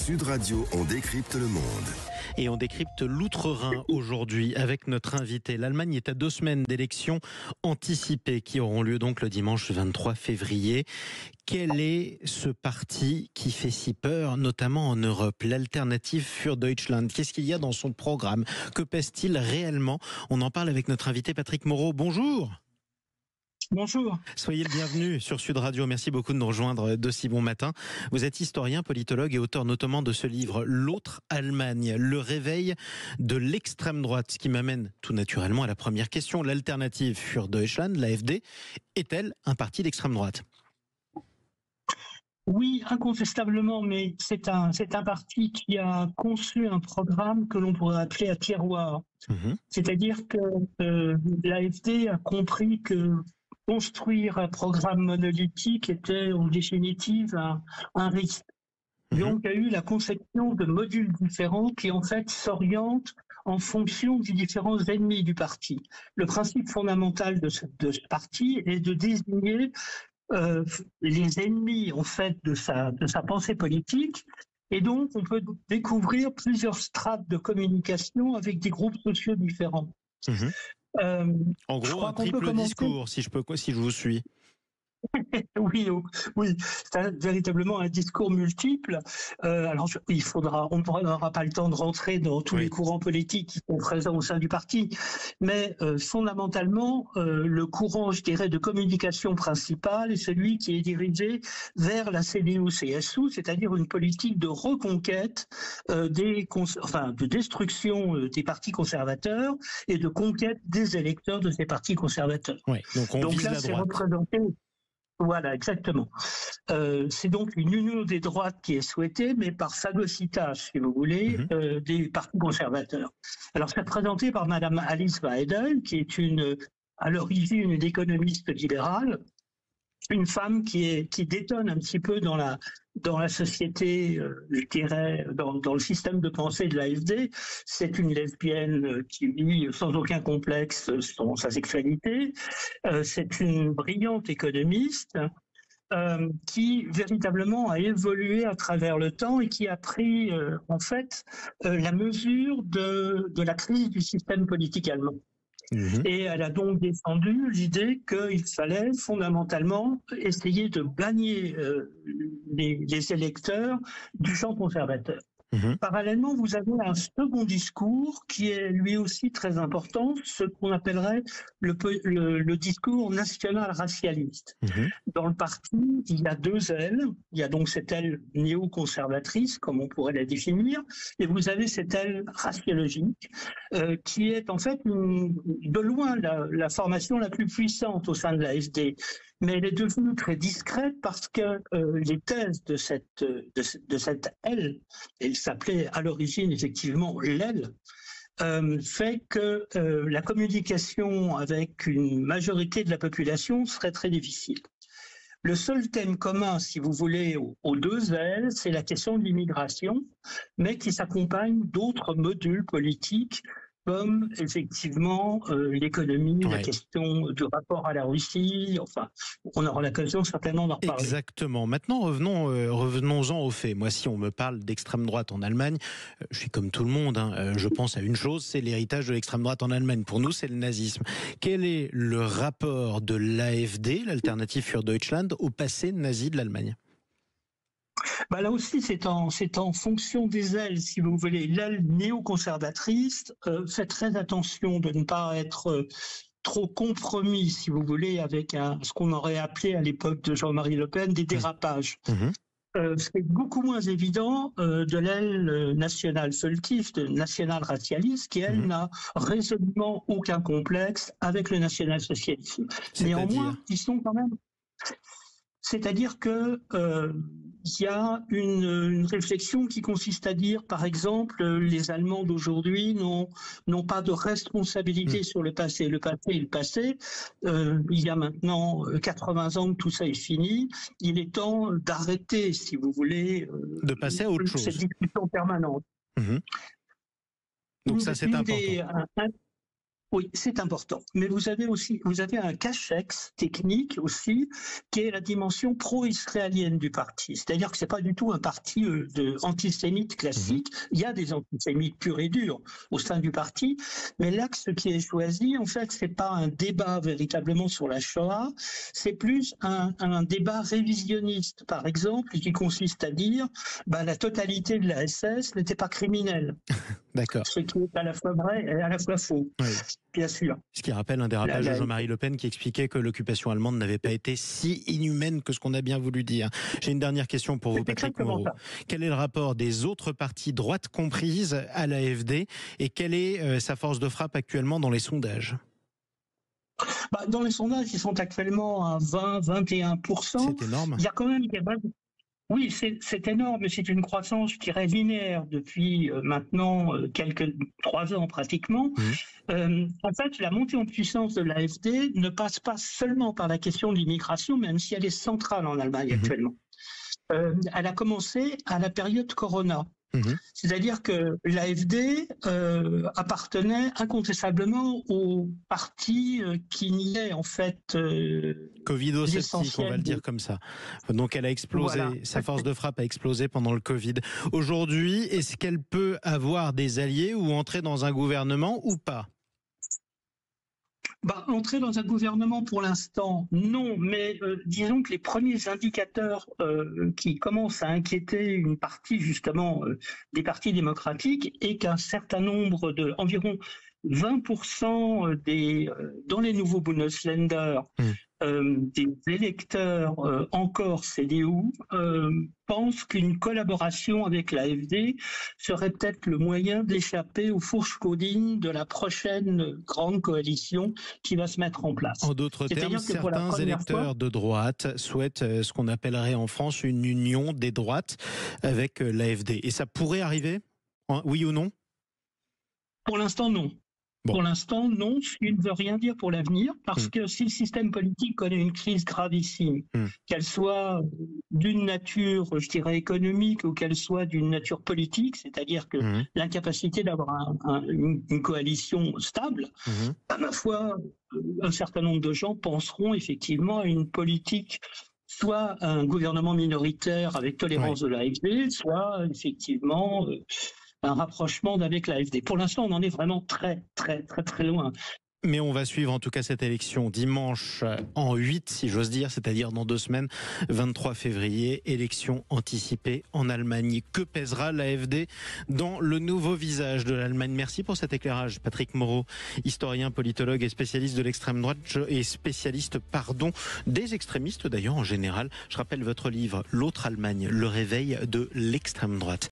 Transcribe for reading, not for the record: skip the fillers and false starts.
Sud Radio, on décrypte le monde. Et on décrypte l'Outre-Rhin aujourd'hui avec notre invité. L'Allemagne est à 2 semaines d'élections anticipées qui auront lieu donc le dimanche 23 février. Quel est ce parti qui fait si peur, notamment en Europe, l'Alternative für Deutschland? Qu'est-ce qu'il y a dans son programme? Que pèse-t-il réellement? On en parle avec notre invité Patrick Moreau. Bonjour. Bonjour. Soyez le bienvenu sur Sud Radio. Merci beaucoup de nous rejoindre de si bon matin. Vous êtes historien, politologue et auteur notamment de ce livre « L'autre Allemagne, le réveil de l'extrême droite », ce qui m'amène tout naturellement à la première question. L'Alternative für Deutschland, l'AfD, est-elle un parti d'extrême droite? Oui, incontestablement, mais c'est un parti qui a conçu un programme que l'on pourrait appeler à tiroir. C'est-à-dire que l'AfD a compris que construire un programme monolithique était en définitive un risque. Donc, il y a eu la conception de modules différents qui, en fait, s'orientent en fonction des différents ennemis du parti. Le principe fondamental de ce parti est de désigner les ennemis, en fait, de sa pensée politique. Et donc, on peut découvrir plusieurs strates de communication avec des groupes sociaux différents. En gros, un triple discours, si je vous suis. Oui, c'est véritablement un discours multiple. Alors, on n'aura pas le temps de rentrer dans tous les courants politiques qui sont présents au sein du parti, mais fondamentalement, le courant, je dirais, de communication principal est celui qui est dirigé vers la CDU-CSU, c'est-à-dire une politique de reconquête, de destruction des partis conservateurs et de conquête des électeurs de ces partis conservateurs. Oui, donc on vise la droite. Voilà, exactement. C'est donc une union des droites qui est souhaitée, mais par phagocytage, si vous voulez, des partis conservateurs. Alors, c'est présenté par Madame Alice Weidel, qui est à l'origine une économiste libérale, une femme qui détonne un petit peu dans la société, je dirais, dans le système de pensée de l'AfD. C'est une lesbienne qui vit sans aucun complexe sa sexualité. C'est une brillante économiste qui véritablement a évolué à travers le temps et qui a pris en fait la mesure de la crise du système politique allemand. Et elle a donc défendu l'idée qu'il fallait fondamentalement essayer de gagner les électeurs du champ conservateur. Parallèlement, vous avez un second discours qui est lui aussi très important, ce qu'on appellerait le discours national-racialiste. Dans le parti, il y a 2 ailes. Il y a donc cette aile néoconservatrice, comme on pourrait la définir, et vous avez cette aile raciologique, qui est en fait de loin la formation la plus puissante au sein de l'AfD. Mais elle est devenue très discrète parce que les thèses de cette aile, elle s'appelait à l'origine effectivement l'aile, fait que la communication avec une majorité de la population serait très difficile. Le seul thème commun, si vous voulez, aux 2 ailes, c'est la question de l'immigration, mais qui s'accompagne d'autres modules politiques comme effectivement l'économie, la question du rapport à la Russie, enfin, on aura l'occasion certainement d'en reparler. Exactement. Maintenant, revenons-en aux faits. Moi, si on me parle d'extrême droite en Allemagne, je suis comme tout le monde, je pense à une chose, c'est l'héritage de l'extrême droite en Allemagne. Pour nous, c'est le nazisme. Quel est le rapport de l'AfD, l'Alternative für Deutschland, au passé nazi de l'Allemagne ? Là aussi, c'est en fonction des ailes, si vous voulez. L'aile néoconservatrice fait très attention de ne pas être trop compromis, si vous voulez, avec ce qu'on aurait appelé à l'époque de Jean-Marie Le Pen des dérapages. C'est beaucoup moins évident de l'aile national-völkisch, national-racialiste, qui, elle, n'a résolument aucun complexe avec le national-socialisme. Néanmoins, ils sont quand même... C'est-à-dire que il y a une réflexion qui consiste à dire, par exemple, les Allemands d'aujourd'hui n'ont pas de responsabilité sur le passé. Le passé est le passé. Il y a maintenant 80 ans que tout ça est fini. Il est temps d'arrêter, si vous voulez, de passer à autre chose. Cette discussion permanente. Donc ça, c'est important. Oui, c'est important. Mais vous avez un cachex technique aussi, qui est la dimension pro-israélienne du parti. C'est-à-dire que c'est pas du tout un parti antisémite classique. Il y a des antisémites purs et durs au sein du parti, mais l'axe qui est choisi, en fait, c'est pas un débat véritablement sur la Shoah, c'est plus un débat révisionniste, par exemple, qui consiste à dire, la totalité de la SS n'était pas criminelle. D'accord. Ce qui est à la fois vrai et à la fois faux. Oui. Bien sûr. Ce qui rappelle un dérapage de Jean-Marie Le Pen qui expliquait que l'occupation allemande n'avait pas été si inhumaine que ce qu'on a bien voulu dire. J'ai une dernière question pour vous, Patrick Moreau. Quel est le rapport des autres partis, droite comprises, à l'AfD et quelle est sa force de frappe actuellement dans les sondages ? Dans les sondages, ils sont actuellement à 20-21%. C'est énorme. Il y a quand même des bases. Oui, c'est énorme, mais c'est une croissance, je dirais, linéaire depuis maintenant 3 ans pratiquement. En fait, la montée en puissance de l'AfD ne passe pas seulement par la question de l'immigration, même si elle est centrale en Allemagne actuellement. Elle a commencé à la période Corona. C'est-à-dire que l'AfD appartenait incontestablement au parti qui niait en fait Covido-sceptique, on va le dire comme ça. Donc elle a explosé, voilà. Sa force de frappe a explosé pendant le Covid. Aujourd'hui, est-ce qu'elle peut avoir des alliés ou entrer dans un gouvernement ou pas ? Entrer dans un gouvernement pour l'instant, non, mais disons que les premiers indicateurs qui commencent à inquiéter une partie justement des partis démocratiques est qu'un certain nombre environ 20% dans les nouveaux Bundesländer des électeurs encore CDU pensent qu'une collaboration avec l'AfD serait peut-être le moyen d'échapper aux fourches caudines de la prochaine grande coalition qui va se mettre en place. En d'autres termes, certains électeurs de droite souhaitent ce qu'on appellerait en France une union des droites avec l'AfD. Et ça pourrait arriver ? Oui ou non ? Pour l'instant, non. Bon. Pour l'instant, non, ce qui ne veut rien dire pour l'avenir, parce que si le système politique connaît une crise gravissime, qu'elle soit d'une nature, je dirais, économique ou qu'elle soit d'une nature politique, c'est-à-dire que l'incapacité d'avoir une coalition stable, à ma foi, un certain nombre de gens penseront effectivement à une politique, soit un gouvernement minoritaire avec tolérance de l'AfD, soit effectivement un rapprochement avec l'AfD. Pour l'instant, on en est vraiment très, très, très, très loin. Mais on va suivre en tout cas cette élection dimanche en 8, si j'ose dire, c'est-à-dire dans 2 semaines, 23 février, élection anticipée en Allemagne. Que pèsera l'AfD dans le nouveau visage de l'Allemagne ? Merci pour cet éclairage, Patrick Moreau, historien, politologue et spécialiste de l'extrême droite et spécialiste, des extrémistes d'ailleurs en général. Je rappelle votre livre, L'autre Allemagne, le réveil de l'extrême droite.